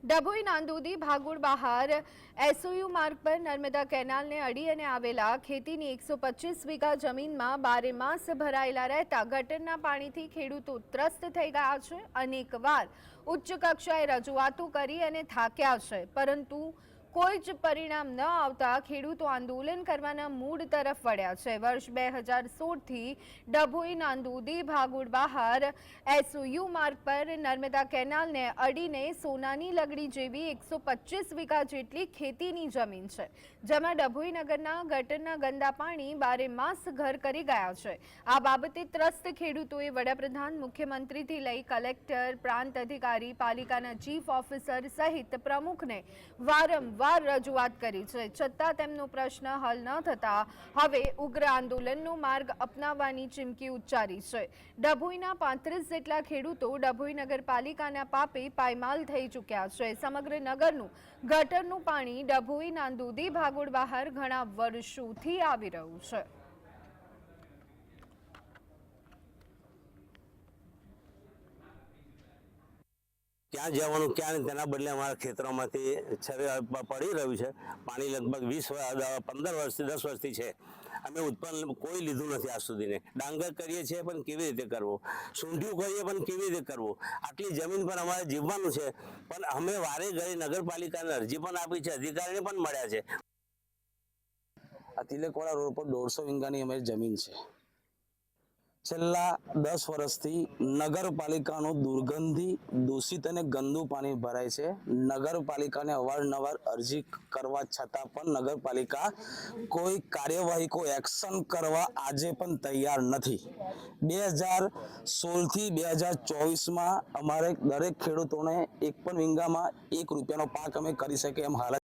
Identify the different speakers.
Speaker 1: ડભોઈ નાંદોદી ભાગોળ બહાર એસઓયુ માર્ગ પર નર્મદા કેનાલને અડીને આવેલા ખેતીની 125 વીઘા જમીનમાં બારે માસ ભરાયેલા રહેતા ગટરના પાણીથી ખેડૂતો ત્રસ્ત થઈ ગયા છે। અનેકવાર ઉચ્ચ કક્ષાએ રજૂઆતો કરી અને થાક્યા છે, પરંતુ કોઈ જ પરિણામ ન આવતા ખેડૂતો આંદોલન કરવાના મૂડ તરફ વળ્યા છે। વર્ષ 2016થી ડભોઈ નાંદોદી ભાગોળ બહાર એસઓયુ માર્ગ પર નર્મદા કેનાલને અડીને સોનાની લગડી જેવી 125 વીઘા જેટલી ખેતીની જમીન છે, જેમાં ડભોઈ નગરના ગટરના ગંદા પાણી બારે માસ ઘર કરી ગયા છે। આ બાબતે ત્રસ્ત ખેડૂતોએ વડાપ્રધાન, મુખ્યમંત્રીથી લઈ કલેક્ટર, પ્રાંત અધિકારી, પાલિકાના ચીફ ઓફિસર સહિત પ્રમુખને વારંવાર રજૂઆત કરી છે, છતાં તેમનો પ્રશ્ન હલ ન થતા હવે ઉગ્ર આંદોલનનો માર્ગ અપનાવવાની ચીમકી ઉચ્ચારી છે। ડભોઈના 35 જેટલા ખેડૂતો ડભોઈ નગરપાલિકાના પાપે પાયમાલ થઈ ચૂક્યા છે। સમગ્ર નગરનું ગટરનું પાણી ડભોઈ નાંદોદી ભાગોળ બહાર ઘણા વર્ષોથી આવી રહ્યું છે।
Speaker 2: क्या जवानों क्या तेना बदले अमरा क्षेत्रों में पड़ी रू है। पानी लगभग 15 वर्ष 10 वर्ष है अमे उत्पन्न कोई लीधु नहीं आज सुधी ने। डांगर करीए छे पण केवी रीते करवो, सूंढियुं करीए पण केवी रीते करवो। आटली जमीन पर अमारे जीववानुं छे, पण अमे वारे घड़ी नगरपालिकाने अरजी पण आपी छे, अधिकारीने पण मळ्या छे। आ तिलकवाड़ा रोड पर 150 वींगानी अमारी जमीन छे। छेल्ला 10 वर्षथी नगरपालिकानो दुर्गंधी, दूषित अने गंदू पानी भराय छे। नगरपालिकाने अवारनवार अरजी करवा छतां पण नगरपालिका कोई कार्यवाही, कोई एक्शन करवा आजे पण तैयार नथी। 2016 થી 2024 માં અમાरे दरेक खेडूतोने एक पण वींगामां 1 રૂપિયાનો પાક અમે કરી શકે એમ હાલत